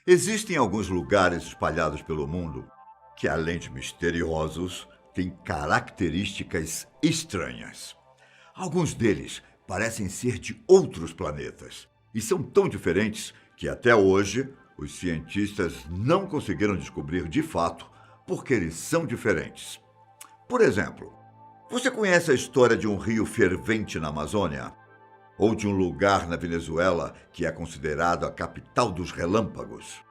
Existem alguns lugares espalhados pelo mundo que, além de misteriosos, têm características estranhas. Alguns deles parecem ser de outros planetas e são tão diferentes que até hoje os cientistas não conseguiram descobrir de fato por que eles são diferentes. Por exemplo, você conhece a história de um rio fervente na Amazônia? Ou de um lugar na Venezuela que é considerado a capital dos relâmpagos?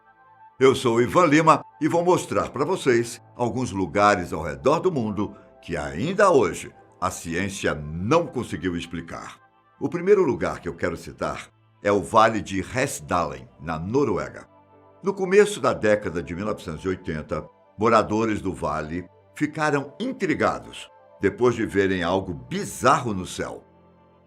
Eu sou o Ivan Lima e vou mostrar para vocês alguns lugares ao redor do mundo que ainda hoje a ciência não conseguiu explicar. O primeiro lugar que eu quero citar é o Vale de Hessdalen, na Noruega. No começo da década de 1980, moradores do vale ficaram intrigados depois de verem algo bizarro no céu.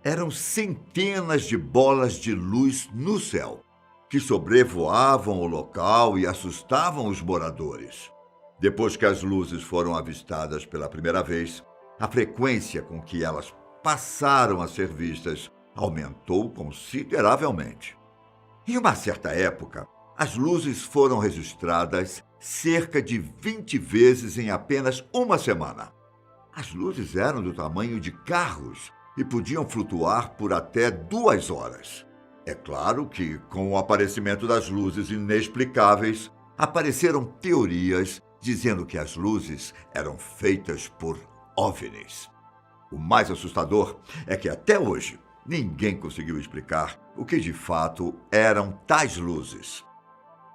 Eram centenas de bolas de luz no céu, que sobrevoavam o local e assustavam os moradores. Depois que as luzes foram avistadas pela primeira vez, a frequência com que elas passaram a ser vistas aumentou consideravelmente. Em uma certa época, as luzes foram registradas cerca de 20 vezes em apenas uma semana. As luzes eram do tamanho de carros e podiam flutuar por até 2 horas. É claro que, com o aparecimento das luzes inexplicáveis, apareceram teorias dizendo que as luzes eram feitas por OVNIs. O mais assustador é que até hoje ninguém conseguiu explicar o que de fato eram tais luzes.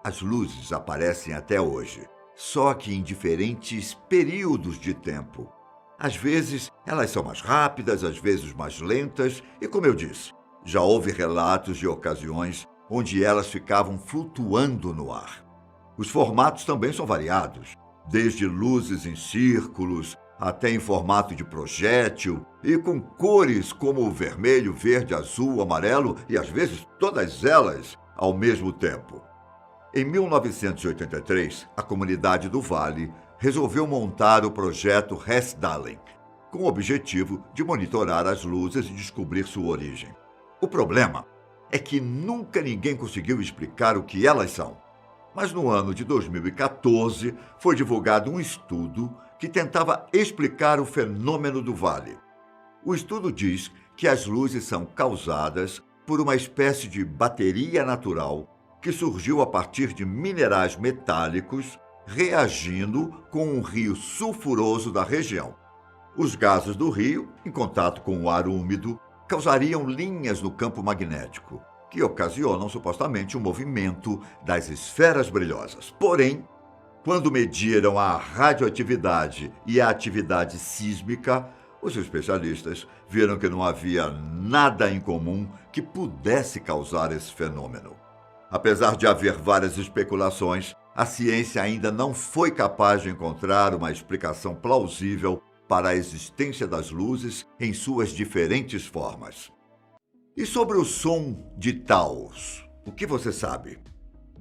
As luzes aparecem até hoje, só que em diferentes períodos de tempo. Às vezes, elas são mais rápidas, às vezes mais lentas, e como eu disse, já houve relatos de ocasiões onde elas ficavam flutuando no ar. Os formatos também são variados, desde luzes em círculos até em formato de projétil e com cores como o vermelho, verde, azul, amarelo e às vezes todas elas ao mesmo tempo. Em 1983, a comunidade do Vale resolveu montar o projeto Hessdalen, com o objetivo de monitorar as luzes e descobrir sua origem. O problema é que nunca ninguém conseguiu explicar o que elas são. Mas no ano de 2014 foi divulgado um estudo que tentava explicar o fenômeno do vale. O estudo diz que as luzes são causadas por uma espécie de bateria natural que surgiu a partir de minerais metálicos reagindo com um rio sulfuroso da região. Os gases do rio, em contato com o ar úmido, causariam linhas no campo magnético, que ocasionam supostamente o movimento das esferas brilhosas. Porém, quando mediram a radioatividade e a atividade sísmica, os especialistas viram que não havia nada em comum que pudesse causar esse fenômeno. Apesar de haver várias especulações, a ciência ainda não foi capaz de encontrar uma explicação plausível para a existência das luzes em suas diferentes formas. E sobre o som de Taos, o que você sabe?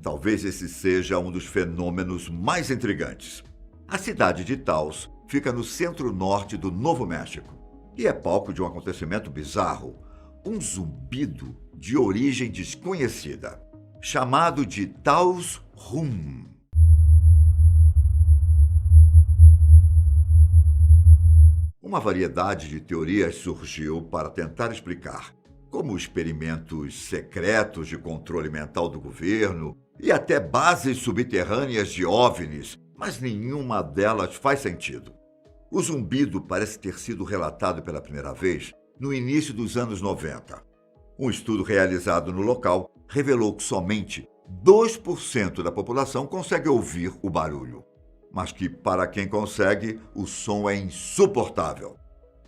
Talvez esse seja um dos fenômenos mais intrigantes. A cidade de Taos fica no centro-norte do Novo México e é palco de um acontecimento bizarro, um zumbido de origem desconhecida, chamado de Taos Rum. Uma variedade de teorias surgiu para tentar explicar, como experimentos secretos de controle mental do governo e até bases subterrâneas de OVNIs, mas nenhuma delas faz sentido. O zumbido parece ter sido relatado pela primeira vez no início dos anos 90. Um estudo realizado no local revelou que somente 2% da população consegue ouvir o barulho, mas que, para quem consegue, o som é insuportável.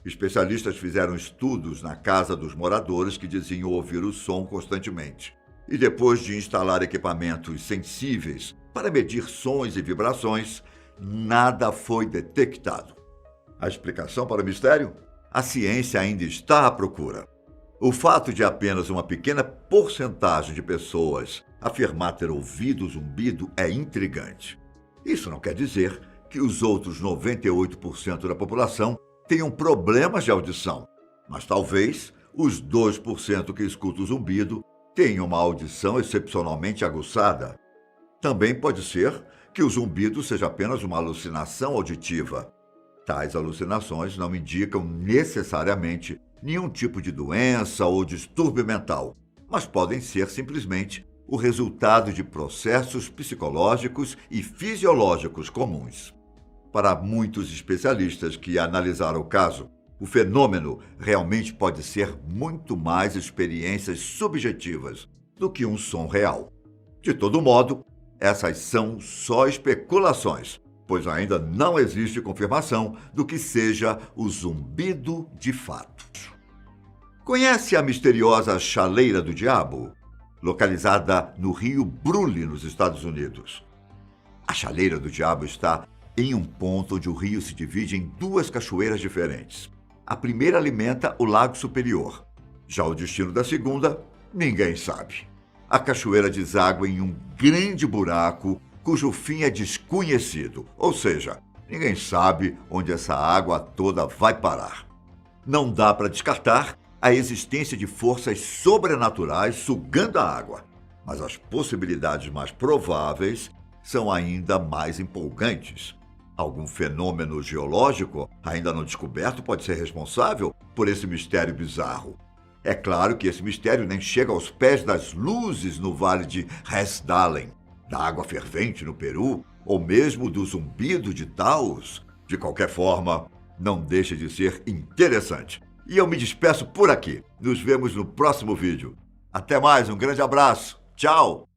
Especialistas fizeram estudos na casa dos moradores que diziam ouvir o som constantemente. E depois de instalar equipamentos sensíveis para medir sons e vibrações, nada foi detectado. A explicação para o mistério? A ciência ainda está à procura. O fato de apenas uma pequena porcentagem de pessoas afirmar ter ouvido o zumbido é intrigante. Isso não quer dizer que os outros 98% da população tenham problemas de audição, mas talvez os 2% que escutam o zumbido tenham uma audição excepcionalmente aguçada. Também pode ser que o zumbido seja apenas uma alucinação auditiva. Tais alucinações não indicam necessariamente nenhum tipo de doença ou distúrbio mental, mas podem ser simplesmente o resultado de processos psicológicos e fisiológicos comuns. Para muitos especialistas que analisaram o caso, o fenômeno realmente pode ser muito mais experiências subjetivas do que um som real. De todo modo, essas são só especulações, pois ainda não existe confirmação do que seja o zumbido de fato. Conhece a misteriosa Chaleira do Diabo, localizada no rio Brule, nos Estados Unidos? A Chaleira do Diabo está em um ponto onde o rio se divide em duas cachoeiras diferentes. A primeira alimenta o Lago Superior. Já o destino da segunda, ninguém sabe. A cachoeira deságua em um grande buraco cujo fim é desconhecido, ou seja, ninguém sabe onde essa água toda vai parar. Não dá para descartar a existência de forças sobrenaturais sugando a água, mas as possibilidades mais prováveis são ainda mais empolgantes. Algum fenômeno geológico ainda não descoberto pode ser responsável por esse mistério bizarro. É claro que esse mistério nem chega aos pés das luzes no vale de Resdalen, da água fervente no Peru, ou mesmo do zumbido de Taos. De qualquer forma, não deixa de ser interessante. E eu me despeço por aqui. Nos vemos no próximo vídeo. Até mais, um grande abraço. Tchau!